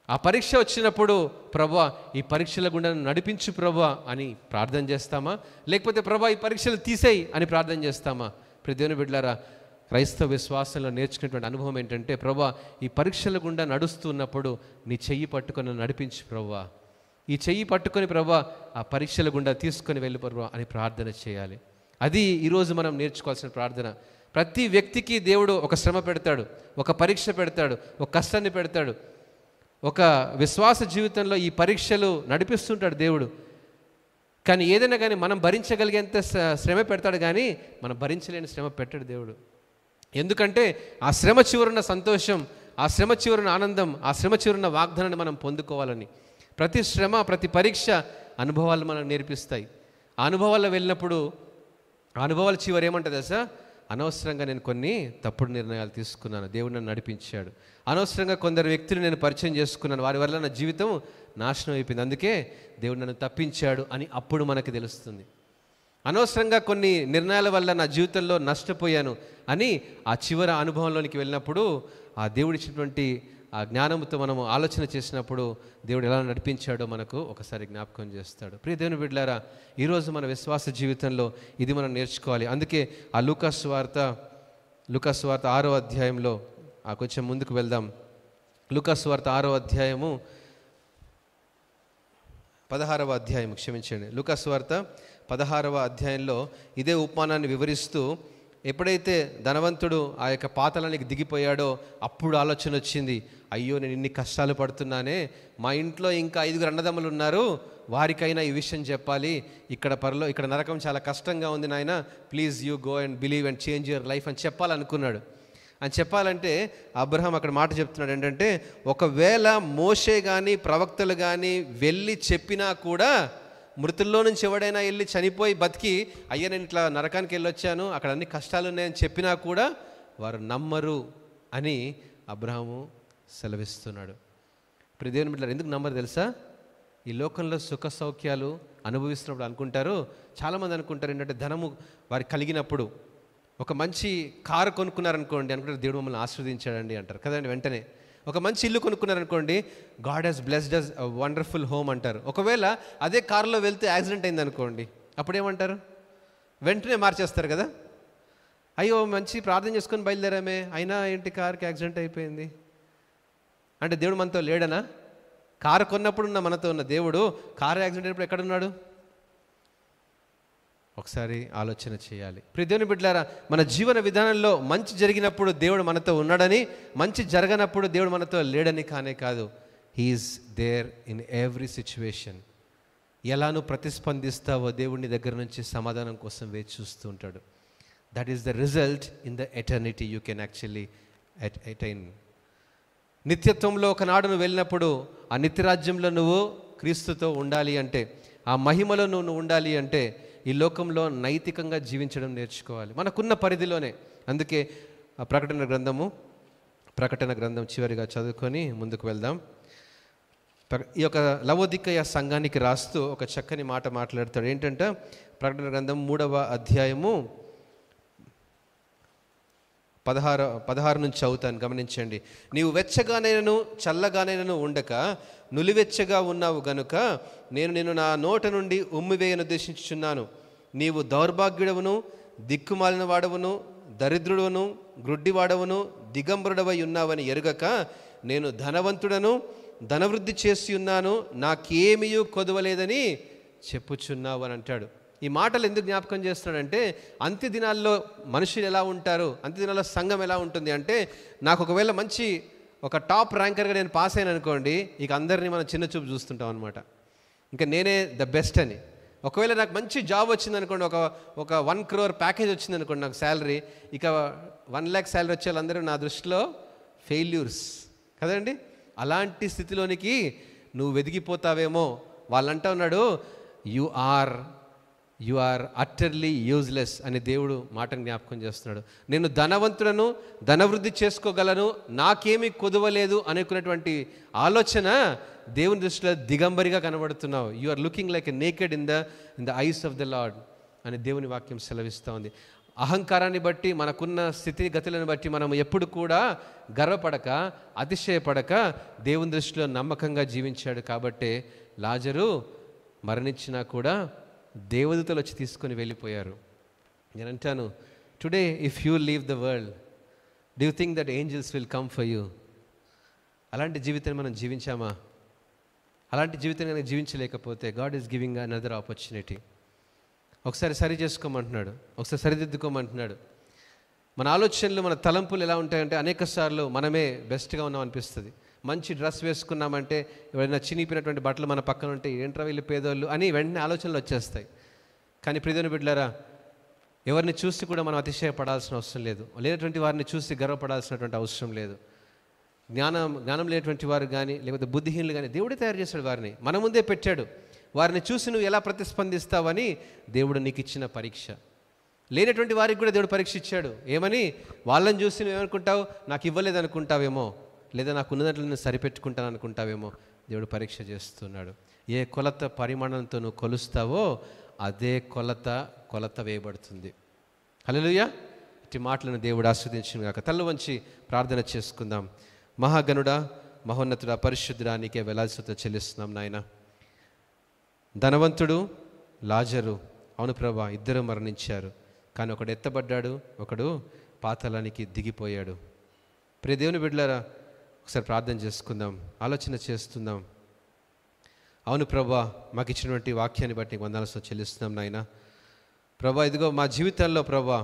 ఆ పరీక్ష వచ్చినప్పుడు ప్రభువా ఈ పరీక్షల గుండా నడిపించు ప్రభువా అని ప్రార్థన చేస్తామా, లేకపోతే ప్రభువా ఈ పరీక్షలు తీసేయి అని ప్రార్థన చేస్తామా? ప్రియ దేవుని బిడ్డలారా, క్రైస్తవ విశ్వాసంలో నేర్చుకునేటువంటి అనుభవం ఏంటంటే, ప్రభువా ఈ పరీక్షల గుండా నడుస్తున్నప్పుడు నీ చెయ్యి పట్టుకొని నడిపించు ప్రభువా, ఈ చెయ్యి పట్టుకొని ప్రభువా ఆ పరీక్షల గుండా తీసుకొని వెళ్ళి ప్రభువా అని ప్రార్థన చేయాలి. అది ఈరోజు మనం నేర్చుకోవాల్సిన ప్రార్థన. ప్రతి వ్యక్తికి దేవుడు ఒక శ్రమ పెడతాడు, ఒక పరీక్ష పెడతాడు, ఒక కష్టాన్ని పెడతాడు. ఒక విశ్వాస జీవితంలో ఈ పరీక్షలు నడిపిస్తుంటాడు దేవుడు. కానీ ఏదైనా కానీ మనం భరించగలిగేంత శ్రమ పెడతాడు, కానీ మనం భరించలేని శ్రమ పెట్టాడు దేవుడు. ఎందుకంటే ఆ శ్రమ చివరున్న సంతోషం, ఆ శ్రమ చివరున్న ఆనందం, ఆ శ్రమ చివరున్న వాగ్దానాన్ని మనం పొందుకోవాలని. ప్రతి శ్రమ, ప్రతి పరీక్ష అనుభవాలు మనకు నేర్పిస్తాయి. ఆ అనుభవాల్లో వెళ్ళినప్పుడు ఆ అనుభవాల చివరి ఏమంటుంది తెలుసా? అనవసరంగా నేను కొన్ని తప్పుడు నిర్ణయాలు తీసుకున్నాను, దేవుడు నన్ను నడిపించాడు. అనవసరంగా కొందరు వ్యక్తులు నేను పరిచయం చేసుకున్నాను, వారి వల్ల నా జీవితం నాశనం అయిపోయింది, అందుకే దేవుడు నన్ను తప్పించాడు అని అప్పుడు మనకు తెలుస్తుంది. అనవసరంగా కొన్ని నిర్ణయాల వల్ల నా జీవితంలో నష్టపోయాను అని ఆ చివరి అనుభవంలోనికి వెళ్ళినప్పుడు ఆ దేవుడు ఇచ్చినటువంటి ఆ జ్ఞానంతో మనము ఆలోచన చేసినప్పుడు దేవుడు ఎలా నడిపించాడో మనకు ఒకసారి జ్ఞాపకం చేస్తాడు. ప్రియ దేవుని బిడ్డలారా, ఈరోజు మన విశ్వాస జీవితంలో ఇది మనం నేర్చుకోవాలి. అందుకే ఆ లూకాసు వార్త 6వ అధ్యాయంలో కొంచెం ముందుకు వెళ్దాం. లూకాసు వార్త 6వ అధ్యాయము 16వ అధ్యాయం, క్షమించండి, లూకాసు వార్త 16వ అధ్యాయంలో ఇదే ఉపమానాన్ని వివరిస్తూ, ఎప్పుడైతే ధనవంతుడు ఆ యొక్క పాతాళానికి దిగిపోయాడో అప్పుడు ఆలోచన వచ్చింది, అయ్యో నేను ఇన్ని కష్టాలు పడుతున్నానే, మా ఇంట్లో ఇంకా 5 అన్నదమ్ములు ఉన్నారు, వారికైనా ఈ విషయం చెప్పాలి, ఇక్కడ నరకం చాలా కష్టంగా ఉంది నాయన, please you go and believe and change your life అని చెప్పాలనుకున్నాడు. అని చెప్పాలంటే అబ్రహాం అక్కడ మాట చెప్తున్నాడు ఏంటంటే, ఒకవేళ మోషే కానీ ప్రవక్తలు కానీ వెళ్ళి చెప్పినా కూడా, మృతుల్లో నుంచి ఎవడైనా వెళ్ళి చనిపోయి బతికి అయ్యా నేను ఇట్లా నరకానికి వెళ్ళొచ్చాను, అక్కడ అన్ని కష్టాలు ఉన్నాయని చెప్పినా కూడా వారు నమ్మరు అని అబ్రహాము సెలవిస్తున్నాడు. ప్రియ దేవుని బిడ్డలారా, ఎందుకు నమ్మరు తెలుసా? ఈ లోకంలో సుఖ సౌఖ్యాలు అనుభవిస్తున్నప్పుడు అనుకుంటారు, చాలామంది అనుకుంటారు ఏంటంటే, ధనము వారికి కలిగినప్పుడు ఒక మంచి కారు కొనుక్కున్నారనుకోండి, అనుకుంటారు దేవుడు మమ్మల్ని ఆశీర్వదించాడండి అంటారు కదండి. వెంటనే ఒక మంచి ఇల్లు కొనుక్కున్నారనుకోండి, God has blessed us a wonderful home అంటారు. ఒకవేళ అదే కారులో వెళ్తే యాక్సిడెంట్ అయింది అనుకోండి, అప్పుడు ఏమంటారు? వెంటనే మార్చేస్తారు కదా. అయ్యో మంచి ప్రార్థన చేసుకొని బయలుదేరామే, అయినా ఏంటి కార్కి యాక్సిడెంట్ అయిపోయింది అంటే దేవుడు మనతో లేడనా? కారు కొన్నప్పుడు ఉన్న మనతో ఉన్న దేవుడు కారు యాక్సిడెంట్ అయినప్పుడు ఎక్కడున్నాడు? ఒకసారి ఆలోచన చేయాలి. ప్రియ దేవుని బిడ్డలారా, మన జీవన విధానంలో మంచి జరిగినప్పుడు దేవుడు మనతో ఉన్నాడని, మంచి జరగనప్పుడు దేవుడు మనతో లేడని కానే కాదు. He's there in every situation. ఎలా నువ్వు ప్రతిస్పందిస్తావో దేవుడిని దగ్గర నుంచి సమాధానం కోసం వేచి చూస్తూ ఉంటాడు. That is the result in the eternity you can actually attain. నిత్యత్వంలో ఒకనాడు నువ్వు వెళ్ళినప్పుడు ఆ నిత్యరాజ్యంలో నువ్వు క్రీస్తుతో ఉండాలి అంటే, ఆ మహిమలో నువ్వు ఉండాలి అంటే ఈ లోకంలో నైతికంగా జీవించడం నేర్చుకోవాలి మనకున్న పరిధిలోనే. అందుకే ఆ ప్రకటన గ్రంథం చివరిగా చదువుకొని ముందుకు వెళ్దాం. ఈ యొక్క లవోదికయ సంఘానికి రాస్తూ ఒక చక్కని మాట మాట్లాడతాడు. ఏంటంటే ప్రకటన గ్రంథం 3వ అధ్యాయము 16 నుంచి చదువుతాను, గమనించండి. నీవు వెచ్చగానైనను చల్లగానైనను ఉండక నులివెచ్చగా ఉన్నావు గనుక నేను నిన్ను నా నోట నుండి ఉమ్మివేయనుద్దేశించుచున్నాను. నీవు దౌర్భాగ్యుడవును, దిక్కుమాలిన వాడవును, దరిద్రుడవును, గ్రుడ్డివాడవును, దిగంబరుడవై ఉన్నావని ఎరుగక నేను ధనవంతుడను, ధనవృద్ధి చేసి ఉన్నాను, నాకేమీ కొదవలేదని చెప్పుచున్నావు అని అంటాడు. ఈ మాటలు ఎందుకు జ్ఞాపకం చేస్తున్నాడంటే, అంత్య దినాల్లో మనుషులు ఎలా ఉంటారు, అంత్య దినాల్లో సంఘం ఎలా ఉంటుంది అంటే, నాకు ఒకవేళ మంచి ఒక టాప్ ర్యాంకర్గా నేను పాస్ అయిన అనుకోండి, ఇక అందరినీ మనం చిన్న చూపు చూస్తుంటాం అనమాట. ఇంకా నేనే ద బెస్ట్ అని. ఒకవేళ నాకు మంచి జాబ్ వచ్చింది అనుకోండి, ఒక 1 crore ప్యాకేజ్ వచ్చింది అనుకోండి నాకు శాలరీ, ఇక 1 lakh శాలరీ వచ్చే వాళ్ళందరూ నా దృష్టిలో ఫెయిల్యూర్స్ కదండి. అలాంటి స్థితిలోనికి నువ్వు వెదిగిపోతావేమో. వాళ్ళంటా ఉన్నాడు, యు ఆర్ అట్టర్లీ యూజ్లెస్ అని దేవుడు మాటను జ్ఞాపకం చేస్తున్నాడు. నేను ధనవంతులను, ధనవృద్ధి చేసుకోగలను, నాకేమీ కొదవలేదు అనుకున్నటువంటి ఆలోచన దేవుని దృష్టిలో దిగంబరిగా కనబడుతున్నావు. You are looking like a naked in the eyes of the Lord అని దేవుని వాక్యం సెలవిస్తూ ఉంది. అహంకారాన్ని బట్టి, మనకున్న స్థితిగతులను బట్టి మనం ఎప్పుడు కూడా గర్వపడక, అతిశయపడక దేవుని దృష్టిలో నమ్మకంగా జీవించాడు. కాబట్టే లాజరు మరణించినా కూడా దేవదూతలు వచ్చి తీసుకొని వెళ్ళిపోయారు. నేను అంటాను, today if you leave the world, do you think that angels will come for you? అలాంటి జీవితాన్ని మనం జీవించామా? అలాంటి జీవితాన్ని కనుక జీవించలేకపోతే God is giving another opportunity. ఒకసారి సరి చేసుకోమంటున్నాడు, ఒకసారి సరిదిద్దుకోమంటున్నాడు. మన ఆలోచనలు, మన తలంపులు ఎలా ఉంటాయంటే, అనేక సార్లు మనమే బెస్ట్గా ఉన్నాం అనిపిస్తుంది. మంచి డ్రెస్ వేసుకున్నామంటే, ఎవరైనా చినిపినటువంటి బట్టలు మన పక్కన ఉంటే, ఏంట్రా వీళ్ళు పేదోళ్ళు అని వెంటనే ఆలోచనలు వచ్చేస్తాయి. కానీ ప్రియమైన బిడ్డలారా, ఎవరిని చూసి కూడా మనం అతిశయపడాల్సిన అవసరం లేదు, లేనటువంటి వారిని చూసి గర్వపడాల్సినటువంటి అవసరం లేదు. జ్ఞానం లేనటువంటి వారు కానీ, లేకపోతే బుద్ధిహీనులు కానీ దేవుడే తయారు చేశాడు. వారిని మన ముందే పెట్టాడు. వారిని చూసి నువ్వు ఎలా ప్రతిస్పందిస్తావని దేవుడు నీకు ఇచ్చిన పరీక్ష. లేనటువంటి వారికి కూడా దేవుడు పరీక్ష ఇచ్చాడు. ఏమని? వాళ్ళని చూసి నువ్వు ఏమనుకుంటావు? నాకు ఇవ్వలేదు అనుకుంటావేమో, లేదా నాకు ఉన్నదాంట్లో నేను సరిపెట్టుకుంటాను అనుకుంటావేమో. దేవుడు పరీక్ష చేస్తున్నాడు. ఏ కొలత పరిమాణంతో నువ్వు కొలుస్తావో అదే కొలత వేయబడుతుంది. హల్లెలూయా. ఇట్టి మాటలను దేవుడు ఆస్వాదించును గాక. తల్లు వంచి ప్రార్థన చేసుకుందాం. మహాగణుడా, మహోన్నతుడా, పరిశుద్ధుడా, నీకే వేలాల్సితో చెల్లిస్తున్నాం నాయన. ధనవంతుడు, లాజరు, అవును ప్రభా, ఇద్దరు మరణించారు. కానీ ఒకడు ఎత్తబడ్డాడు, ఒకడు పాతాళానికి దిగిపోయాడు. ప్రియ దేవుని బిడ్డలారా, ఒకసారి ప్రార్థన చేసుకుందాం, ఆలోచన చేస్తున్నాం. అవును ప్రభా, మాకు ఇచ్చినటువంటి వాక్యాన్ని బట్టి వందనాలతో చెల్లిస్తున్నాం నాయన. ప్రభా, ఇదిగో మా జీవితాల్లో ప్రభా,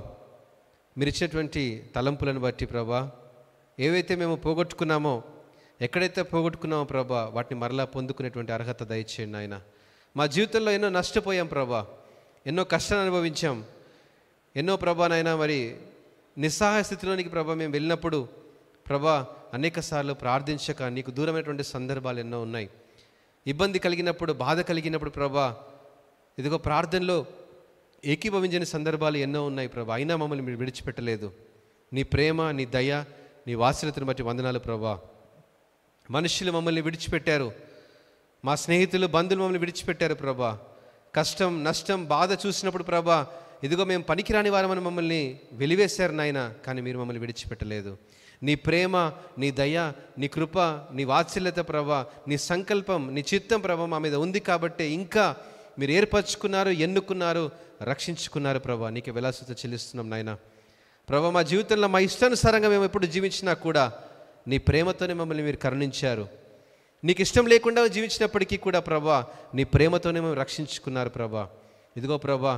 మీరు ఇచ్చినటువంటి తలంపులను బట్టి ప్రభా, ఏవైతే మేము పోగొట్టుకున్నామో, ఎక్కడైతే పోగొట్టుకున్నామో ప్రభా, వాటిని మరలా పొందుకునేటువంటి అర్హత దయచేయండి నాయన. మా జీవితంలో ఎన్నో నష్టపోయాం ప్రభా, ఎన్నో కష్టాన్ని అనుభవించాం, ఎన్నో ప్రభా నాయన మరి నిస్సహాయ స్థితిలోనికి ప్రభా మేము వెళ్ళినప్పుడు ప్రభా అనేక సార్లు ప్రార్థించక నీకు దూరమైనటువంటి సందర్భాలు ఎన్నో ఉన్నాయి. ఇబ్బంది కలిగినప్పుడు, బాధ కలిగినప్పుడు ప్రభా, ఇదిగో ప్రార్థనలో ఏకీభవించని సందర్భాలు ఎన్నో ఉన్నాయి ప్రభా. అయినా మమ్మల్ని మీరు విడిచిపెట్టలేదు. నీ ప్రేమ, నీ దయ, నీ వాత్సల్యతను బట్టి వందనాలు ప్రభా. మనుషులు మమ్మల్ని విడిచిపెట్టారు, మా స్నేహితులు, బంధువులు మమ్మల్ని విడిచిపెట్టారు ప్రభా. కష్టం, నష్టం, బాధ చూసినప్పుడు ప్రభా, ఇదిగో మేము పనికిరాని వారమని మమ్మల్ని వెలివేశారు నాయన. కానీ మీరు మమ్మల్ని విడిచిపెట్టలేదు. నీ ప్రేమ, నీ దయ, నీ కృప, నీ వాత్సల్యత ప్రభా, నీ సంకల్పం, నీ చిత్తం ప్రభా మా మీద ఉంది కాబట్టి ఇంకా మీరు ఏర్పరచుకున్నారు, ఎన్నుకున్నారు, రక్షించుకున్నారు ప్రభా. నీకు వెలాసుత చెల్లిస్తున్నాం నాయన. ప్రభా మా జీవితంలో మా ఇష్టానుసారంగా మేము ఎప్పుడు జీవించినా కూడా నీ ప్రేమతోనే మమ్మల్ని మీరు కరుణించారు. నీకు ఇష్టం లేకుండా జీవించినప్పటికీ కూడా ప్రభా నీ ప్రేమతోనే మేము రక్షించుకున్నారు ప్రభా. ఇదిగో ప్రభా,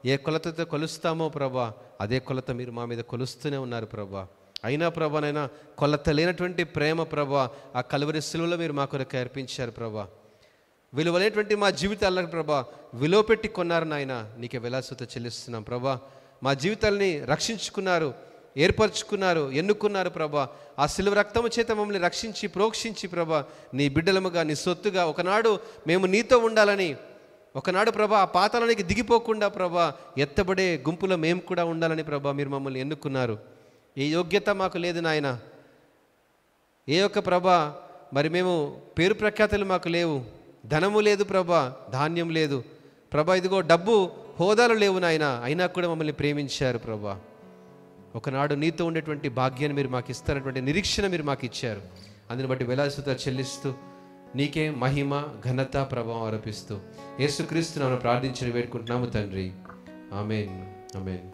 ఏ కొలతతో కొలుస్తామో ప్రభా అదే కొలత మీరు మా మీద కొలుస్తూనే ఉన్నారు ప్రభా. అయినా ప్రభానైనా కొలత లేనటువంటి ప్రేమ ప్రభా ఆ కలువరి శిలువలో మీరు మా కొరకు అర్పించారు ప్రభా. విలువలేనటువంటి మా జీవితాలను ప్రభా విలువ పెట్టి కొన్నారు నాయన. నీకే వెలాసుత చెల్లిస్తున్నాం ప్రభా. మా జీవితాలని రక్షించుకున్నారు, ఏర్పరచుకున్నారు, ఎన్నుకున్నారు ప్రభా. ఆ శిలువ రక్తము చేత మమ్మల్ని రక్షించి ప్రోక్షించి ప్రభా నీ బిడ్డలముగా, నీ సొత్తుగా ఒకనాడు మేము నీతో ఉండాలని, ఒకనాడు ప్రభా ఆ పాతాళానికి దిగిపోకుండా ప్రభా ఎత్తబడే గుంపులో మేము కూడా ఉండాలని ప్రభా మీరు మమ్మల్ని ఎన్నుకున్నారు. ఏ యోగ్యత మాకు లేదు నాయన. ఏ ఒక్క ప్రభా మరి మేము పేరు ప్రఖ్యాతలు మాకు లేవు, ధనము లేదు ప్రభా, ధాన్యం లేదు ప్రభా, ఇదిగో డబ్బు హోదాలు లేవు నాయన. అయినా కూడా మమ్మల్ని ప్రేమించారు ప్రభా. ఒకనాడు నీతో ఉండేటువంటి భాగ్యాన్ని మీరు మాకు ఇస్తారన్నటువంటి నిరీక్షణ మీరు మాకు ఇచ్చారు. అందుని బట్టి వెలాసుత చెల్లిస్తూ నీకే మహిమ, ఘనత, ప్రభావం ఆరోపిస్తూ యేసుక్రీస్తు నామమున ప్రార్థించి వేడుకుంటున్నాము తండ్రి. ఆమేన్, ఆమేన్.